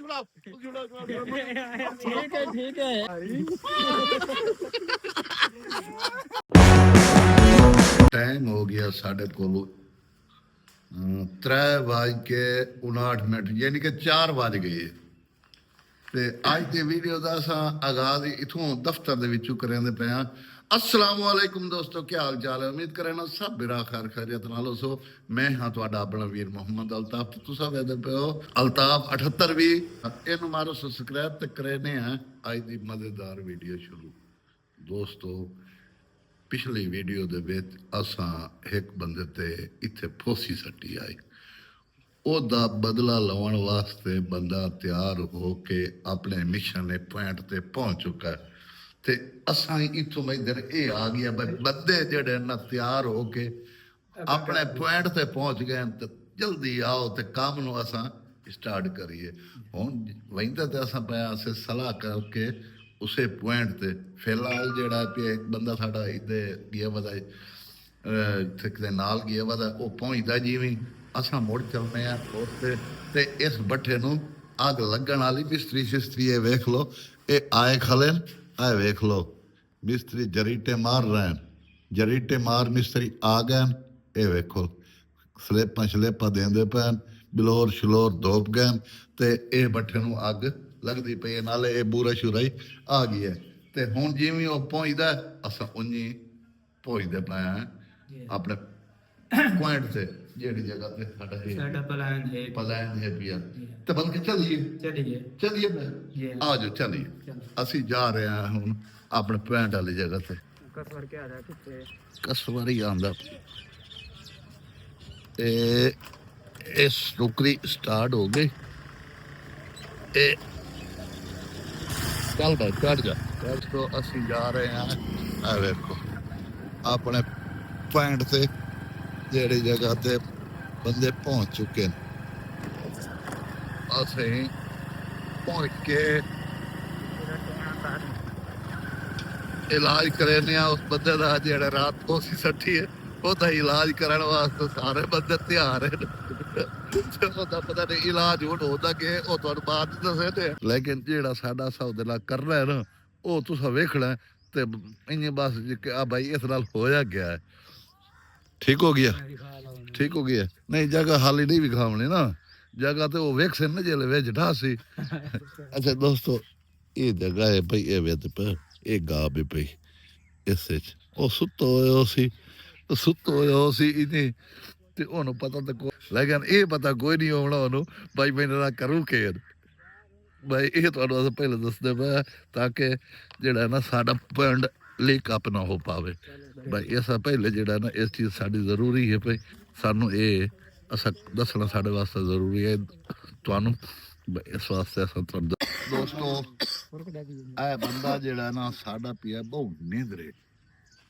ठीक है टाइम हो गया साढ़े को 3:59 यानी कि 4 बज गए ਤੇ ਅੱਜ ਦੀ ਵੀਡੀਓ ਦਾ ਅਸਾਂ ਆਗਾਜ਼ ਇਥੋਂ ਦਫ਼ਤਰ ਦੇ ਵਿੱਚੋਂ ਕਰਾਂਦੇ ਪਏ ਹਾਂ। अस्सलाम वालेकुम दोस्तों, क्या हाल चाल है? उम्मीद करें ना सब मेरा खैर खैरियत नाल हो। मैं हाँ तुहाडा अपना वीर मोहम्मद अल्ताफ। तुसा वेदे पे हो अल्ताफ 78 भी इनू मारो सब्सक्राइब ते करने हैं। आज दी मजेदार वीडियो शुरू। दोस्तों पिछली वीडियो दे विच असां एक बंदे ते इत्थे फोसी सट्टी आई। ਉਹਦਾ ਬਦਲਾ ਲਾਉਣ ਵਾਸਤੇ ਬੰਦਾ ਤਿਆਰ ਹੋ ਕੇ ਆਪਣੇ ਮਿਸ਼ਨ ਦੇ ਪੁਆਇੰਟ ਤੇ ਪਹੁੰਚ ਚੁੱਕਾ ਹੈ ਤੇ ਅਸਾਂ ਇਥੋਂ ਮੈਦਰ ਇਹ ਆ ਗਿਆ ਬੰਦੇ ਜਿਹੜੇ ਨਾ ਤਿਆਰ ਹੋ ਕੇ ਆਪਣੇ ਪੁਆਇੰਟ ਤੇ ਪਹੁੰਚ ਗਏ ਤੇ ਜਲਦੀ ਆਓ ਤੇ ਕੰਮ ਨੂੰ ਅਸਾਂ ਸਟਾਰਟ ਕਰੀਏ। ਹੁਣ ਵੈਂਦਾ ਤੇ ਅਸਾਂ ਪਿਆ ਅਸੀਂ ਸਲਾਹ ਕਰਕੇ ਉਸੇ ਪੁਆਇੰਟ ਤੇ ਫਿਲਹਾਲ ਜਿਹੜਾ ਪਿਆ ਬੰਦਾ ਸਾਡਾ ਇੱਥੇ ਗਿਆ ਵਦਾ ਇੱਥੇ ਨਾਲ ਗਿਆ ਵਦਾ ਉਹ ਪਹੁੰਚਦਾ ਜਿਵੇਂ ਅਸਾਂ ਮੁੜ ਚੱਲਦੇ ਹਾਂ ਉੱਥੇ ਤੇ ਇਸ ਬੱਠੇ ਨੂੰ ਅੱਗ ਲੱਗਣ ਵਾਲੀ ਮਿਸਤਰੀ ਸ਼ਿਸਤਰੀ ਇਹ ਵੇਖ ਲਓ, ਇਹ ਆਏ ਖਲੇ ਆਏ ਵੇਖ ਲਓ ਮਿਸਤਰੀ ਜਰੀਟੇ ਮਾਰ ਰਹੇ, ਜਰੀਟੇ ਮਾਰ ਮਿਸਤਰੀ ਆ ਗਏ। ਇਹ ਵੇਖੋ ਸਲੇਪਾਂ ਦੇਂਦੇ ਪੈਣ, ਬਲੋਰ ਸ਼ਲੋਰ ਧੋਪ ਗਏ ਤੇ ਇਹ ਬੱਠੇ ਨੂੰ ਅੱਗ ਲੱਗਦੀ ਪਈ। ਨਾਲੇ ਇਹ ਬੂਰਾ ਸ਼ੁਰਾਈ ਆ ਗਈ ਹੈ ਤੇ ਹੁਣ ਜਿਵੇਂ ਉਹ ਪਹੁੰਚਦਾ ਅਸਾਂ ਉਂਝ ਪਹੁੰਚਦੇ ਪਏ ਆਪਣੇ ਪੁਆਇੰਟ ਤੇ ਜਿਹੜੀ ਜਗ੍ਹਾ ਤੇ ਸਾਡਾ ਪਲਾਨ ਹੈ ਪਿਆ ਤੇ ਬਣ ਕੇ ਚੱਲੀਏ ਆ ਜਾਓ ਚੱਲੀਏ। ਅਸੀਂ ਜਾ ਰਹੇ ਹਾਂ ਹੁਣ ਆਪਣੇ ਪੁਆਇੰਟ ਵਾਲੀ ਜਗ੍ਹਾ ਤੇ। ਕਸਵਰ ਹੀ ਆਉਂਦਾ ਤੇ ਇਸ ਨੌਕਰੀ ਸਟਾਰਟ ਹੋ ਗਈ। ਇਹ ਚੱਲਦਾ ਚੜ ਜਾ ਤੋਂ ਅਸੀਂ ਜਾ ਰਹੇ ਹਾਂ। ਆ ਵੇਖੋ ਆਪਣੇ ਪੁਆਇੰਟ ਤੇ ਜਿਹੜੀ ਜਗ੍ਹਾ ਤੇ ਬੰਦੇ ਪਹੁੰਚ ਚੁੱਕੇ ਨੇ। ਅਸੀਂ ਪਹੁੰਚ ਕੇ ਇਲਾਜ ਕਰਾਉਂਦੇ ਹਾਂ ਉਸ ਬੰਦੇ ਦਾ ਜਿਹੜਾ ਰਾਤ ਫੋਸੀ ਸੱਟੀ ਹੈ। ਉਹਦਾ ਇਲਾਜ ਕਰਨ ਵਾਸਤੇ ਸਾਰੇ ਬੰਦੇ ਤਿਆਰ ਹਨ। ਉਹਦਾ ਪਤਾ ਨਹੀਂ ਇਲਾਜ ਹੁਣ ਹੁੰਦਾ ਕਿ ਉਹ ਤੁਹਾਨੂੰ ਬਾਅਦ ਦੱਸੇ ਤੇ ਲੇਕਿਨ ਜਿਹੜਾ ਸਾਡਾ ਸੌਦੇ ਨਾਲ ਕਰਨਾ ਹੈ ਨਾ ਉਹ ਤੁਸੀਂ ਵੇਖਣਾ ਤੇ ਇੰਨੇ ਬਸ ਆ ਭਾਈ ਇਸ ਨਾਲ ਹੋਇਆ ਗਿਆ ਹੈ। ठीक हो गया ठीक हो गया। नहीं जगह हाली नहीं विखावनी ना, जगह तो वो वेख से ना जेले वे जटा सी। अच्छा दोस्तों ये जगह है भाई ये वेद पे ये गा भी भाई इसे ओ सुतो होयो सी इने ते ओनु पता तो लेकिन ये पता कोई नहीं होना ओनु भाई मैंने ना करूं के भाई ये तो पहले दस दे ताकि जेड़ा ना साडा पॉइंट लीक अप ना हो पावे। भाई इस पहले ਜਿਹੜਾ ਨਾ ਇਸ ਚੀਜ਼ ਸਾਡੀ ਜ਼ਰੂਰੀ ਹੈ ਭਾਈ ਸਾਨੂੰ ਇਹ ਅਸਾਂ ਦੱਸਣਾ ਸਾਡੇ ਵਾਸਤੇ ਜ਼ਰੂਰੀ ਹੈ ਤੁਹਾਨੂੰ ਇਸ ਵਾਸਤੇ ਅਸਾਂ ਤੁਹਾਨੂੰ ਦੋਸਤੋ ਇਹ ਬੰਦਾ ਜਿਹੜਾ ਨਾ ਸਾਡਾ ਪਿਆ ਬਹੁਤ ਨੀਂਦਰੇ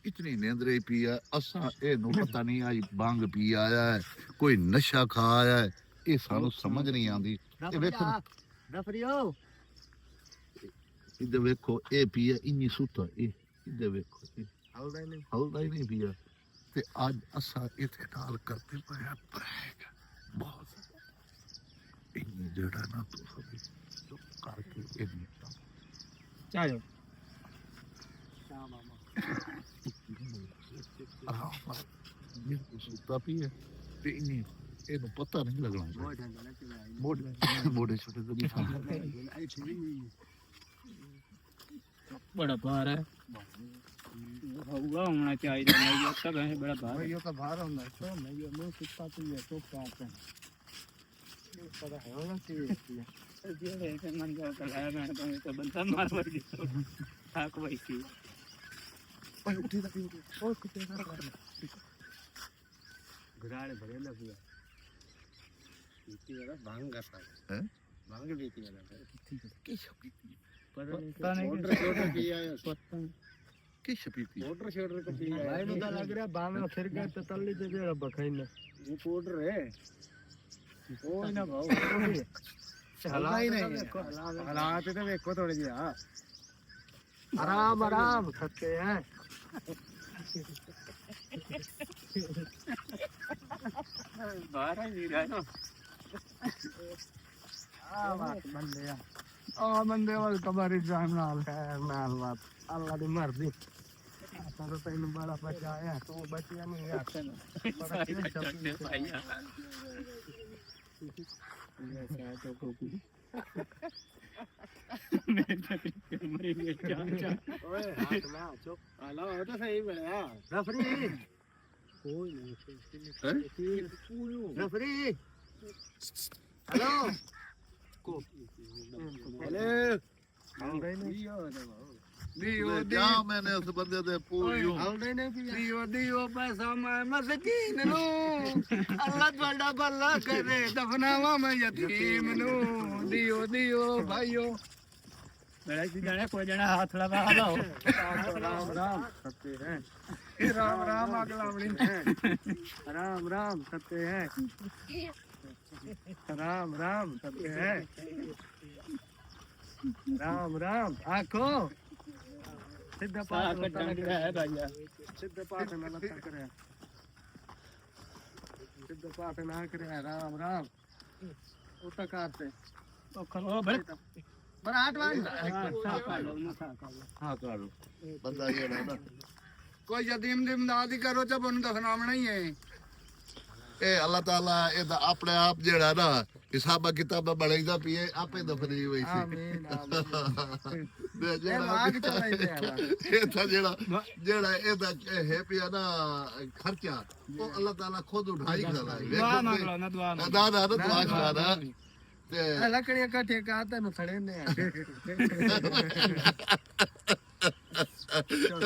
ਇਤਨੀ ਨੀਂਦਰੇ ਪਿਆ ਅਸਾਂ ਇਹਨੂੰ ਪਤਾ ਨਹੀਂ ਆਈ ਬੰਗ ਪੀ ਆਇਆ ਹੈ ਕੋਈ ਨਸ਼ਾ ਖਾ ਆਇਆ ਹੈ ਇਹ ਸਾਨੂੰ ਸਮਝ ਨਹੀਂ ਆਉਂਦੀ। ਇਹ ਵੇਖੋ ਇਹਦੇ ਵੇਖੋ ਇਹ ਪੀਆ ਇੰਨੀ ਸੁੱਤਾ ਇਹ ਇਹਦੇ ਵੇਖੋ ਹਲਦਾ ਹੀ ਨਹੀਂ ਪਿਆ ਤੇ ਅੱਜ ਅਸਾਂ ਇੱਥੇ ਨਾਲ ਕਰਦੇ ਪਏ ਆ ਬ੍ਰੇਕ ਬਹੁਤ ਇੰਨੀ ਜਿਹੜਾ ਨਾ ਤੁਸੀਂ ਚੁੱਪ ਕਰਕੇ ਇਹ ਨਿਕਲ ਚਾਹੋ ਇਹ ਸੁੱਤਾ ਪਿਆ ਤੇ ਇੰਨੀ ਇਹਨੂੰ ਪਤਾ ਨਹੀਂ ਲੱਗਣਾ ਮੋਢੇ ਛੋਟੇ ਤੋਂ ਨਹੀਂ बड़ा भार है होना चाहिए नहीं तो वैसे बड़ा भार है। का भार होना तो नहीं मैं सुता तो ये तो पाप है ये पता है होगा कि ये लेके मन का कलाया मैं तो बनता मार मर गया थाक भाई की ओए उठी तक और कुछ ना कर घराड़े भरे लग गया पीती वाला भांग का था हैं भांग पीती वाला ठीक है क्या पता नहीं ऑर्डर किया है पता की शपीती ऑर्डर को किया है भाई मुझे लग रहा बाम में फिर गए तो तल्ली से जेड़ा बखाई ना वो ऑर्डर है कोई ना भाव चला ही नहीं हालात तो देखो थोड़े जी हां आराम आराम सकते हैं बाहर ही रहा ना ਬੰਦੇ ਆ ਬੰਦੇ ਵਾਲ ਕਬਰ ਇਬਰਾਹਿਮ ਨਾਲ ਹੈ ਨਾਲ ਬਾਤ ਅੱਲਾ ਦੀ ਮਰਜ਼ੀ ਤਾਂ ਤੈਨੂੰ ਬੜਾ ਬਚਾਇਆ ਤੂੰ ਬਚਿਆ ਨਹੀਂ ਆਖਣ ਪਰ ਕਿਹਨੇ ਚੱਲਦੇ ਭਾਈਆ ਇਹ ਸਾਹ ਤੋਂ ਕੋਪੀ ਮੈਂ ਤਾਂ ਮਰੀ ਗਿਆ ਚਾਚਾ ਓਏ ਹੱਥ ਨਾ ਚੁੱਪ ਆਲਾ ਉਹ ਤਾਂ ਸਹੀ ਬਣਿਆ ਰਫਰੀ ਕੋਈ ਨਹੀਂ ਰਫਰੀ ਹੈਲੋ ਕੋ ਹੈਲੋ ਆਉਂਦੇ ਨਹੀਂ ਜਾ ਮੈਨੇ ਉਸ ਬੰਦੇ ਦੇ ਪੂਰਿਓ ਆਉਂਦੇ ਨਹੀਂ ਦਿਓ ਪੈਸਾ ਮੈਂ ਮਸਕੀਨ ਨੂੰ ਅੱਲਾ ਤੁਹਾਡਾ ਭਲਾ ਕਰੇ ਦਫਨਾਵਾ ਮੈਂ ਯਤੀਮ ਨੂੰ ਦਿਓ ਭਾਈਓ ਬੜਾ ਜੀ ਜਾਣੇ ਕੋਈ ਜਣਾ ਹੱਥ ਲਗਾ ਲਾਓ ਰਾਮ ਰਾਮ ਸੱਤੇ ਹੈ ਰਾਮ ਰਾਮ ਅਗਲਾਵੜੀ ਰਾਮ ਰਾਮ सत्य है राम राम सत्य है राम राम आखो सिद्ध पाठ है भैया सिद्ध पाठ में लता करे सिद्ध पाठ ना करे राम राम उता करते तो खलो बड़े पर 8 ਹਾਂ ਕਰ ਲਓ ਬੰਦਾ ਜਿਹੜਾ ਨਾ कोई यतीम दी इमदाद ही करो जब उन दफनावना ही है ਇਹ ਅੱਲਾਹ ਤਾਲਾ ਇਹਦਾ ਆਪਣੇ ਆਪ ਜਿਹੜਾ ਨਾ ਹਿਸਾਬਾ ਕਿਤਾਬਾ ਬਣਾਈਦਾ ਪਈਏ ਆਪੇ ਦਫਨੀ ਹੋਈ ਸੀ आमीन ਤੇ ਜਿਹੜਾ ਇਹ ਤਾਂ ਜਿਹੜਾ ਇਹਦਾ ਹੈ ਪਿਆ ਨਾ ਖਰਚਾ ਉਹ ਅੱਲਾਹ ਤਾਲਾ ਖੁਦ ਉਠਾਈ ਖੜਾ ਹੈ दुआ मांग लो ना दुआ ਨਾ ਦੁਆ ਕਰਾ ਤੇ लकड़ियां कट्ठे का तेन खड़े ने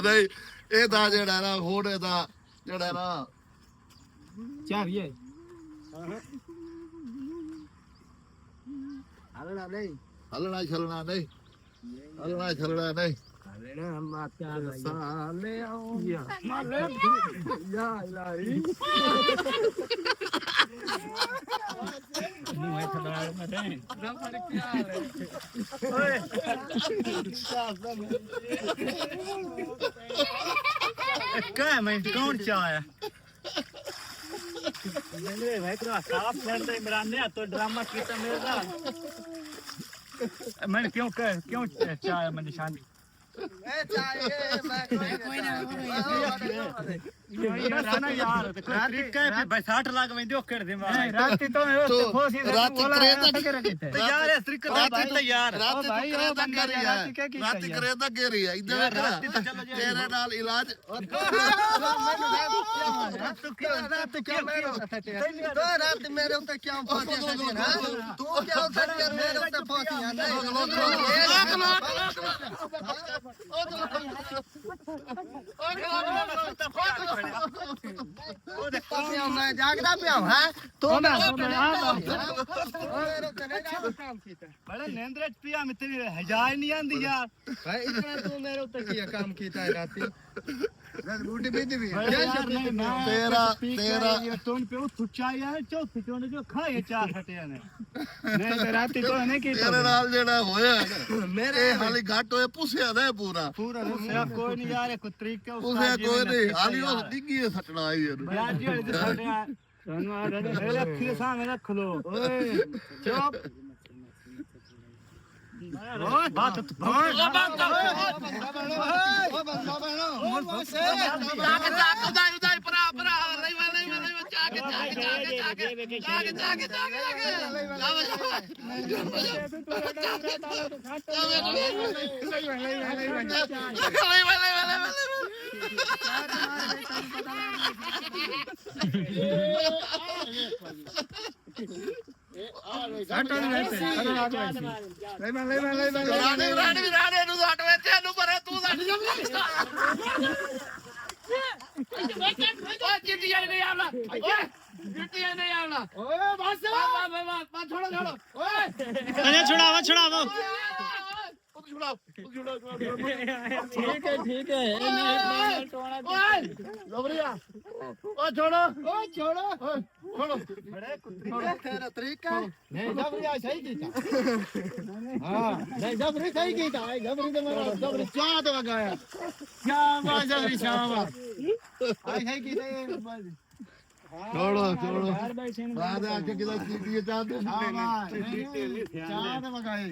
ਨਹੀਂ ਇਹਦਾ ਜਿਹੜਾ ਨਾ ਹੋਰ ਇਹਦਾ ਜਿਹੜਾ ਨਾ चाहिए हलना नहीं ਹਲਣਾ ਛਲਣਾ ਨਹੀਂ ਹਲਣਾ ਛਲਣਾ ਨਹੀਂ हलना माता साले आओ या इलाही मुंह है थोड़ा मरे रबर क्या है ओए क्या है मैं कौन चाहे मैंने भाई तो साफ करते इमरान ने तो ड्रामा किया मेरे साथ मैंने क्यों चाहे मैं निशानी बैसाठ लाख में दो कर दे रात तो रात करेदा के रही है इधर तेरे नाल इलाज रात मेरे ऊपर क्यों तू क्या मेरे ऊपर पहुंची मैं जागदा पे हूं हां तो बड़ा नेंद्र पिया में तेरी हजार नहीं आंदी यार भाई इतना तू मेरे ऊपर किया काम कीता है राती रोटी भी दी तेरा टोन पे उछा यार चौथी टोन जो खाए चार हटिया ने नहीं तो राती तो नहीं की तेरे नाल जेड़ा होया मेरे हाली घाट होए पुसिया दे पूरा कोई नहीं यार कोई तरीका पुसिया कोई नहीं हाली उस डिग्गी सटना आई बराजी वाली तो सटना धन्यवाद अखी सामने रख लो ओए चुप बात छुड़ावा ठीक है तेरा तरीका नहीं जबरी सही कीता हां नहीं जबरी सही कीता है जबरी तो मेरा जबरी चाह तो लगाया शाबाश जबरी शाबाश आई सही कीता छोड़ो छोड़ो घर बैठे ने बाद आके किधर सीटी चाहते चार मगाए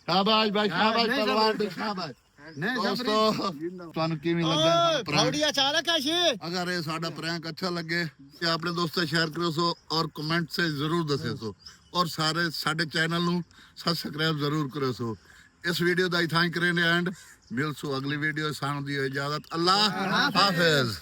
शाबाश भाई शाबाश पहलवान दी शाबाश ਦੋਸਤੋ ਤੁਹਾਨੂੰ ਕਿਵੇਂ ਲੱਗਾ ਫੌੜੀਆ ਚਾਲਕ ਹੈ ਸ਼ੇ ਅਗਰ ਇਹ ਸਾਡਾ ਪ੍ਰੈਂਕ ਅੱਛਾ ਲੱਗੇ ਤੇ ਆਪਣੇ ਦੋਸਤਾਂ ਸ਼ੇਅਰ ਕਰੋ ਸੋ ਔਰ ਕਮੈਂਟ ਸੇ ਜ਼ਰੂਰ ਦੱਸਿਓ ਸੋ ਔਰ ਸਾਰੇ ਸਾਡੇ ਚੈਨਲ ਨੂੰ ਸਬਸਕ੍ਰਾਈਬ ਜ਼ਰੂਰ ਕਰਿਓ ਸੋ ਇਸ ਵੀਡੀਓ ਦਾ ਹੀ ਥੈਂਕ ਕਰੇ ਐਂਡ ਮਿਲ ਸੋ ਅਗਲੀ ਵੀਡੀਓ ਸਾਨੂੰ ਦਿਓ ਇਜਾਜ਼ਤ ਅੱਲਾਹ ਹਾਫਿਜ਼